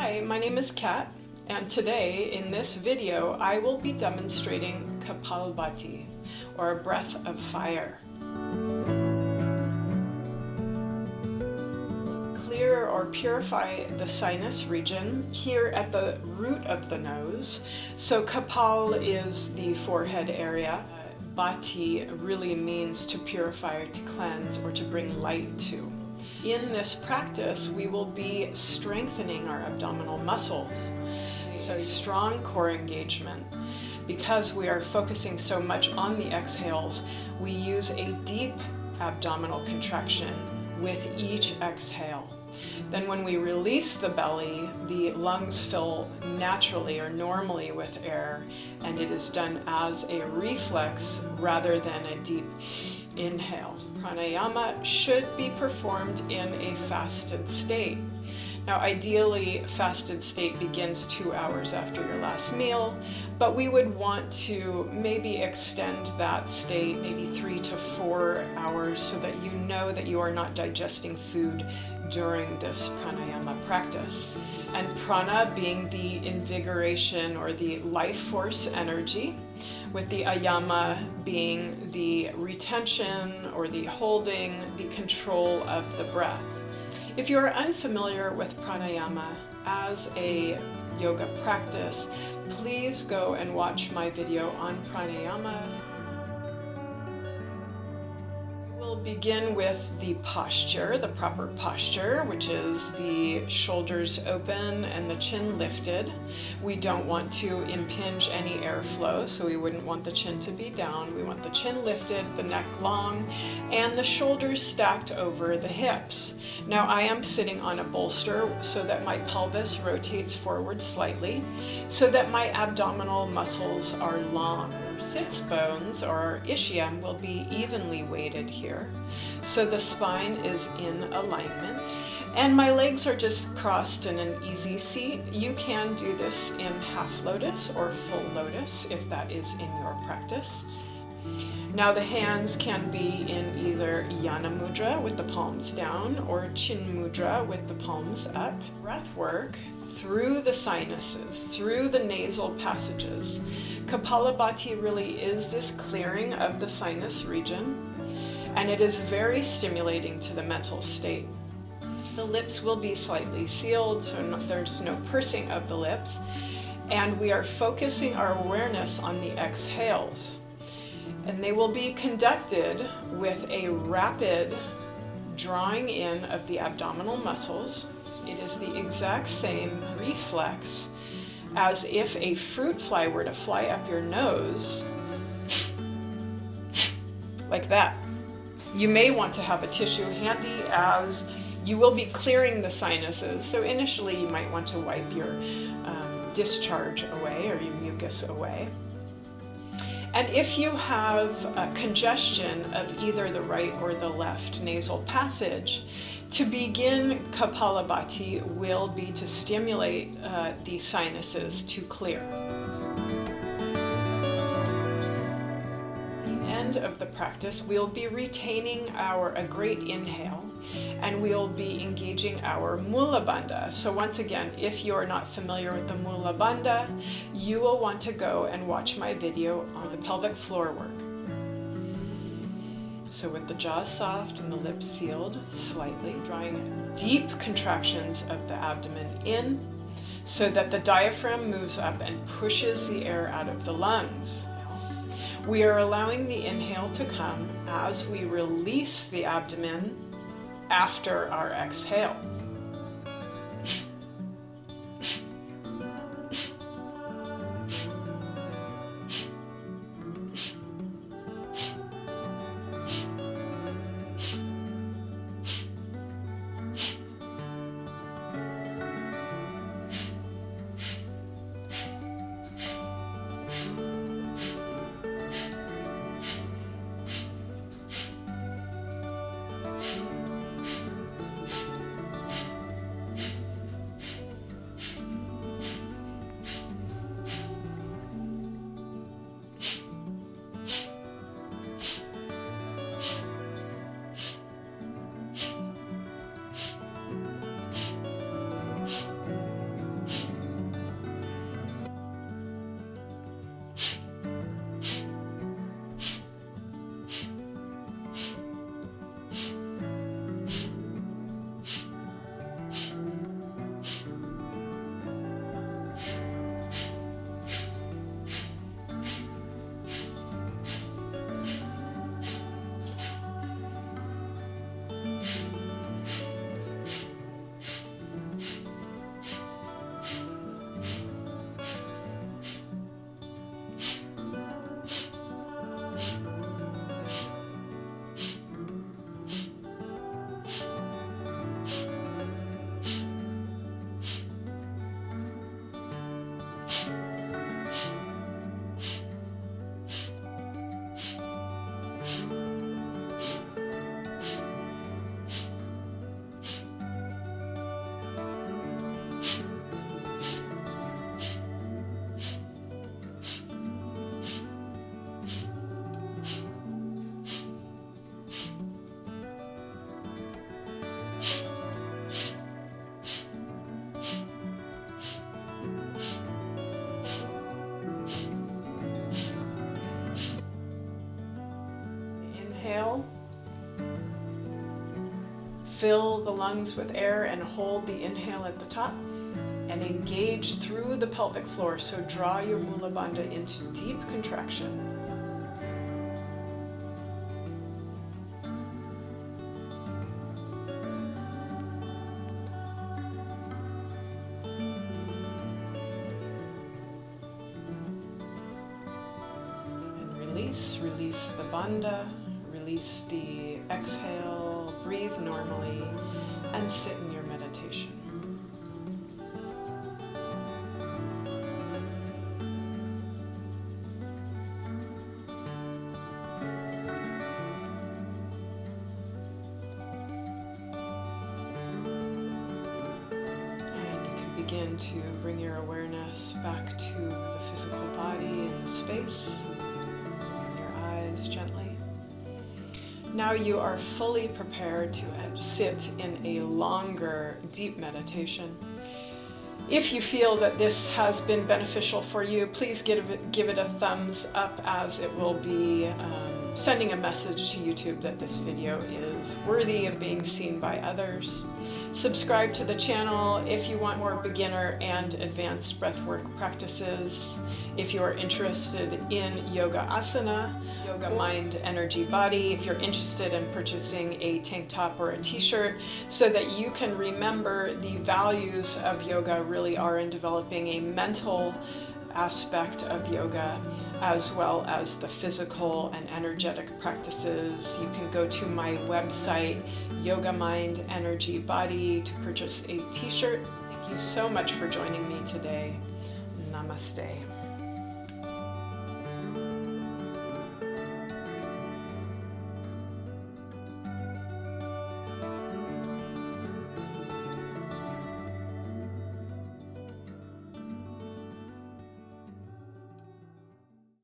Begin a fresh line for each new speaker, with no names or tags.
Hi, my name is Kat, and today in this video I will be demonstrating Kapalbhati, or a breath of fire. Clear or purify the sinus region here at the root of the nose. So Kapal is the forehead area. Bhati really means to purify or to cleanse or to bring light to. In this practice, we will be strengthening our abdominal muscles. So strong core engagement. Because we are focusing so much on the exhales, we use a deep abdominal contraction with each exhale. Then when we release the belly, the lungs fill naturally or normally with air, and it is done as a reflex rather than a deep inhale. Pranayama should be performed in a fasted state. Now ideally, fasted state begins 2 hours after your last meal, but we would want to maybe extend that state maybe 3 to 4 hours so that you know that you are not digesting food during this pranayama practice. And prana being the invigoration or the life force energy, with the ayama being the retention or the holding, the control of the breath. If you are unfamiliar with pranayama as a yoga practice, please go and watch my video on pranayama. We'll begin with the posture, the proper posture, which is the shoulders open and the chin lifted. We don't want to impinge any airflow, so we wouldn't want the chin to be down. We want the chin lifted, the neck long, and the shoulders stacked over the hips. Now I am sitting on a bolster so that my pelvis rotates forward slightly, so that my abdominal muscles are long. Sits bones, or ischium, will be evenly weighted here, so the spine is in alignment, and my legs are just crossed in an easy seat. You can do this in half lotus or full lotus if that is in your practice. Now the hands can be in either Yana Mudra with the palms down or Chin Mudra with the palms up. Breath work through the sinuses, through the nasal passages. Kapalabhati really is this clearing of the sinus region, and it is very stimulating to the mental state. The lips will be slightly sealed, so there's no pursing of the lips, and we are focusing our awareness on the exhales. And they will be conducted with a rapid drawing in of the abdominal muscles. It is the exact same reflex as if a fruit fly were to fly up your nose, like that. You may want to have a tissue handy as you will be clearing the sinuses. So initially you might want to wipe your discharge away or your mucus away. And if you have congestion of either the right or the left nasal passage, to begin Kapalabhati will be to stimulate the sinuses to clear. At the end of the practice, we'll be retaining a great inhale, and we'll be engaging our Mula Bandha. So once again, if you're not familiar with the Mula Bandha, you will want to go and watch my video on the pelvic floor work. So with the jaw soft and the lips sealed slightly, drawing deep contractions of the abdomen in so that the diaphragm moves up and pushes the air out of the lungs. We are allowing the inhale to come as we release the abdomen after our exhale. fill the lungs with air and hold the inhale at the top. And engage through the pelvic floor. So draw your Mula Bandha into deep contraction. And release the bandha, release the exhale, breathe normally, and sit in your meditation. Begin to bring your awareness back to the physical body and the space. Open your eyes gently. Now you are fully prepared to sit in a longer, deep meditation. If you feel that this has been beneficial for you, please give it a thumbs up, as it will be sending a message to YouTube that this video is worthy of being seen by others. Subscribe to the channel if you want more beginner and advanced breathwork practices. If you are interested in yoga asana, yoga mind, energy body, if you're interested in purchasing a tank top or a t-shirt so that you can remember the values of yoga really are in developing a mental aspect of yoga, as well as the physical and energetic practices, you can go to my website, Yoga Mind Energy Body, to purchase a t-shirt. Thank you so much for joining me today. Namaste.